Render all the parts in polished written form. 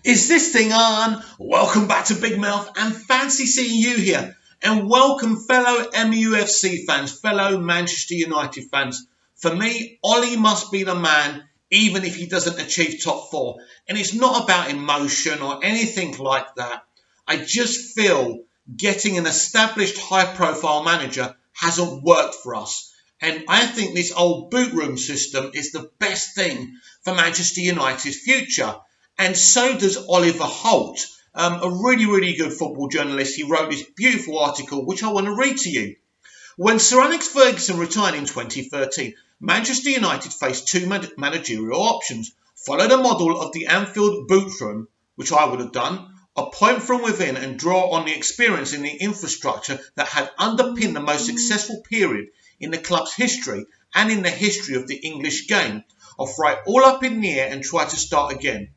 Is this thing on? Welcome back to Big Mouth and fancy seeing you here. And welcome fellow MUFC fans, fellow Manchester United fans. For me, Ollie must be the man even if he doesn't achieve top four. And it's not about emotion or anything like that. I just feel getting an established high profile manager hasn't worked for us. And I think this old boot room system is the best thing for Manchester United's future. And so does Oliver Holt, a really good football journalist. He wrote this beautiful article, which I want to read to you. When Sir Alex Ferguson retired in 2013, Manchester United faced two managerial options. Follow the model of the Anfield boot room, which I would have done, appoint from within and draw on the experience in the infrastructure that had underpinned the most successful period in the club's history and in the history of the English game, or throw it all up in the air and try to start again.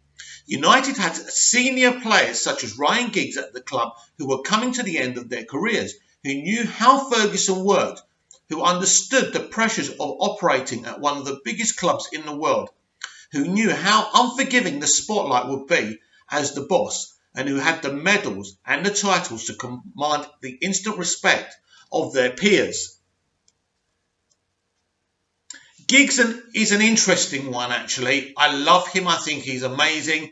United had senior players such as Ryan Giggs at the club who were coming to the end of their careers, who knew how Ferguson worked, who understood the pressures of operating at one of the biggest clubs in the world, who knew how unforgiving the spotlight would be as the boss, and who had the medals and the titles to command the instant respect of their peers. Giggs is an interesting one, actually. I love him. I think he's amazing.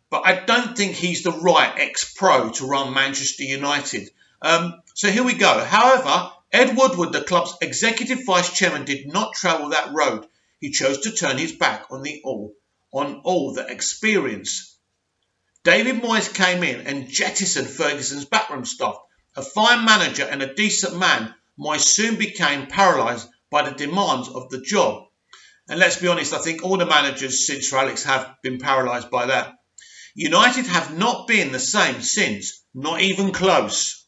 But I don't think he's the right ex-pro to run Manchester United. So here we go. However, Ed Woodward, the club's executive vice chairman, did not travel that road. He chose to turn his back on all the experience. David Moyes came in and jettisoned Ferguson's backroom staff. A fine manager and a decent man, Moyes soon became paralysed by the demands of the job. And let's be honest, I think all the managers since Sir Alex have been paralysed by that. United have not been the same since, not even close.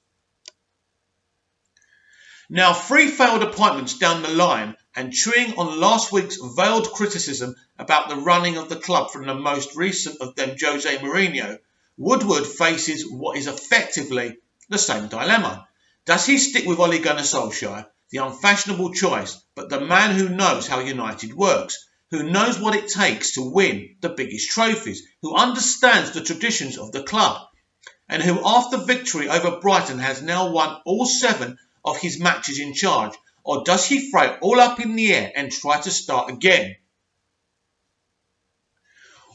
Now, 3 failed appointments down the line and chewing on last week's veiled criticism about the running of the club from the most recent of them, Jose Mourinho, Woodward faces what is effectively the same dilemma. Does he stick with Ole Gunnar Solskjaer, the unfashionable choice, but the man who knows how United works, who knows what it takes to win the biggest trophies, who understands the traditions of the club, and who after victory over Brighton has now won all 7 of his matches in charge? Or does he throw it all up in the air and try to start again?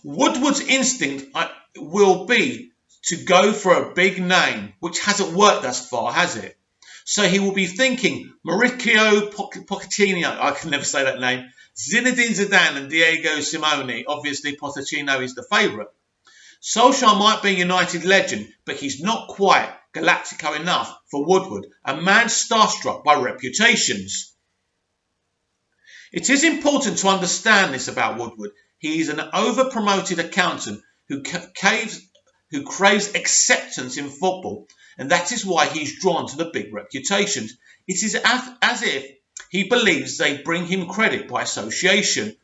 Woodward's instinct will be to go for a big name, which hasn't worked thus far, has it? So he will be thinking Mauricio Pochettino, I can never say that name, Zinedine Zidane and Diego Simeone. Obviously, Pochettino is the favourite. Solskjaer might be a United legend, but he's not quite Galactico enough for Woodward, a man starstruck by reputations. It is important to understand this about Woodward. He is an over-promoted accountant who craves acceptance in football, and that is why he's drawn to the big reputations. It is as if he believes they bring him credit by association.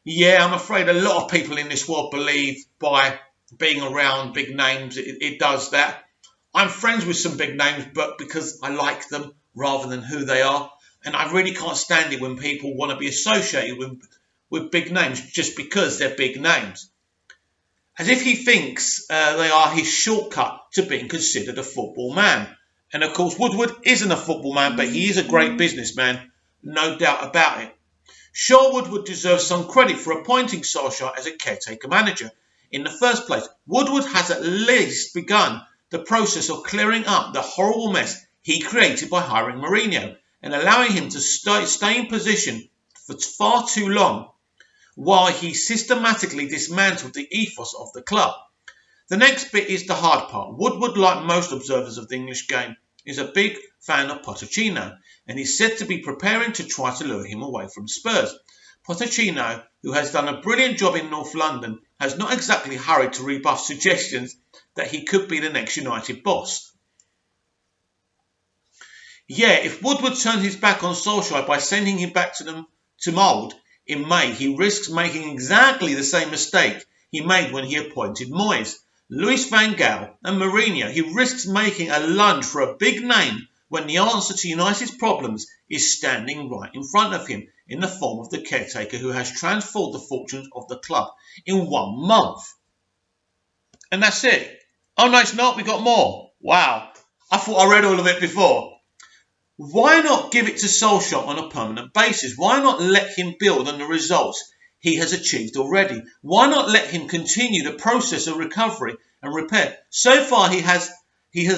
Yeah, I'm afraid a lot of people in this world believe by being around big names, it does that. I'm friends with some big names, but because I like them rather than who they are. And I really can't stand it when people want to be associated with big names just because they're big names. As if he thinks they are his shortcut to being considered a football man. And of course, Woodward isn't a football man, but he is a great businessman, no doubt about it. Sure, Woodward deserves some credit for appointing Solskjaer as a caretaker manager. In the first place, Woodward has at least begun the process of clearing up the horrible mess he created by hiring Mourinho and allowing him to stay in position for far too long while he systematically dismantled the ethos of the club. The next bit is the hard part. Woodward, like most observers of the English game, is a big fan of Pochettino and is said to be preparing to try to lure him away from Spurs. Pochettino, who has done a brilliant job in North London, has not exactly hurried to rebuff suggestions that he could be the next United boss. Yeah, if Woodward turns his back on Solskjaer by sending him back to mould in May, he risks making exactly the same mistake he made when he appointed Moyes. Louis van Gaal and Mourinho, he risks making a lunge for a big name when the answer to United's problems is standing right in front of him in the form of the caretaker who has transformed the fortunes of the club in 1 month. And that's it. Oh, no, it's not. We got more. Wow. I thought I read all of it before. Why not give it to Solskjaer on a permanent basis? Why not let him build on the results he has achieved already? Why not let him continue the process of recovery and repair? So far, he has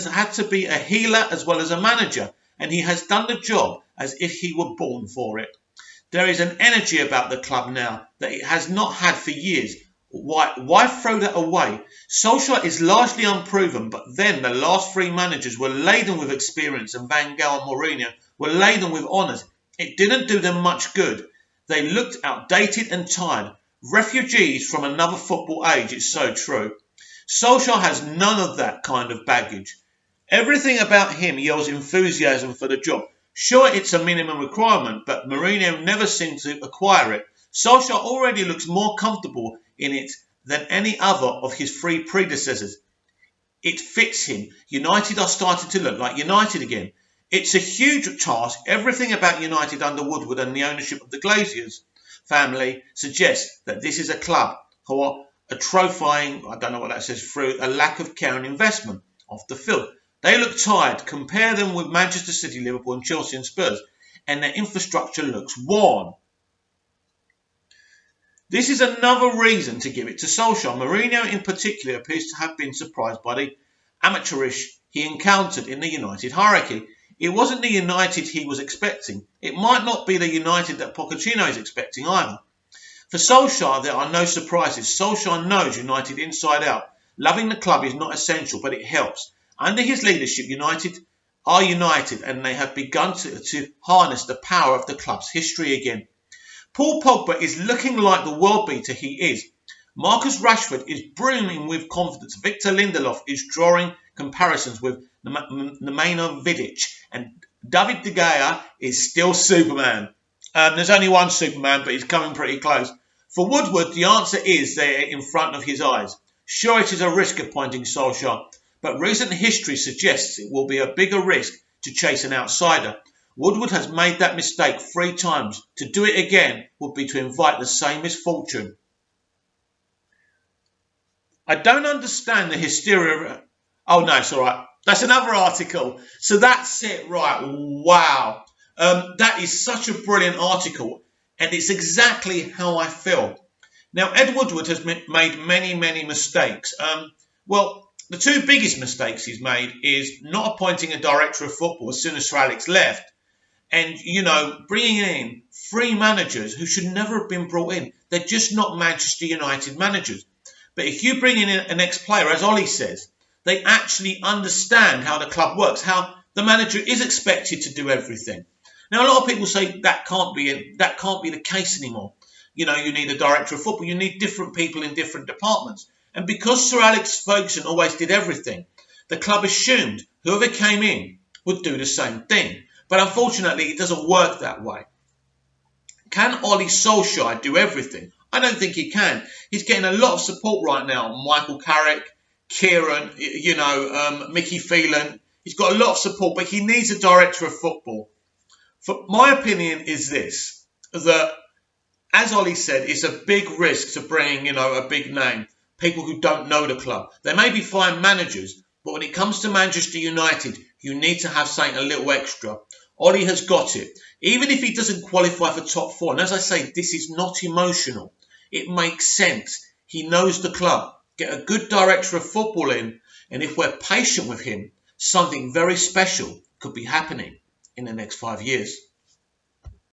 had to be a healer as well as a manager, and he has done the job as if he were born for it. There is an energy about the club now that it has not had for years. Why throw that away? Solskjaer is largely unproven, but then the last three managers were laden with experience, and Van Gaal and Mourinho were laden with honours. It didn't do them much good. They looked outdated and tired. Refugees from another football age, it's so true. Solskjaer has none of that kind of baggage. Everything about him yells enthusiasm for the job. Sure, it's a minimum requirement, but Mourinho never seemed to acquire it. Solskjaer already looks more comfortable in it than any other of his three predecessors. It fits him. United are starting to look like United again. It's a huge task. Everything about United under Woodward and the ownership of the Glaziers family suggests that this is a club who are atrophying, I don't know what that says, through a lack of care and investment off the field. They look tired. Compare them with Manchester City, Liverpool and Chelsea and Spurs, and their infrastructure looks worn. This is another reason to give it to Solskjaer. Mourinho in particular appears to have been surprised by the amateurish he encountered in the United hierarchy. It wasn't the United he was expecting. It might not be the United that Pochettino is expecting either. For Solskjaer, there are no surprises. Solskjaer knows United inside out. Loving the club is not essential, but it helps. Under his leadership, United are united, and they have begun to harness the power of the club's history again. Paul Pogba is looking like the world beater he is. Marcus Rashford is brimming with confidence. Victor Lindelof is drawing comparisons with Nemanja Vidic, and David De Gea is still Superman. There's only one Superman, but he's coming pretty close. For Woodward, the answer is there in front of his eyes. Sure, it is a risk appointing Solskjaer, but recent history suggests it will be a bigger risk to chase an outsider. Woodward has made that mistake 3 times. To do it again would be to invite the same misfortune. I don't understand the hysteria. Oh no, it's all right. That's another article. So that's it, right? Wow. That is such a brilliant article, and it's exactly how I feel. Now, Ed Woodward has made many, many mistakes. Well, the 2 biggest mistakes he's made is not appointing a director of football as soon as Sir Alex left, and, bringing in 3 managers who should never have been brought in. They're just not Manchester United managers. But if you bring in an ex-player, as Ollie says, they actually understand how the club works, how the manager is expected to do everything. Now, a lot of people say that can't be the case anymore. You need a director of football. You need different people in different departments. And because Sir Alex Ferguson always did everything, the club assumed whoever came in would do the same thing. But unfortunately, it doesn't work that way. Can Ole Solskjaer do everything? I don't think he can. He's getting a lot of support right now. Michael Carrick, Kieran, Mickey Phelan. He's got a lot of support, but he needs a director of football. My opinion is this, that, as Ollie said, it's a big risk to bring, a big name. People who don't know the club. They may be fine managers, but when it comes to Manchester United, you need to have something a little extra. Ollie has got it. Even if he doesn't qualify for top 4, and as I say, this is not emotional. It makes sense. He knows the club. Get a good director of football in, and if we're patient with him, something very special could be happening in the next 5 years.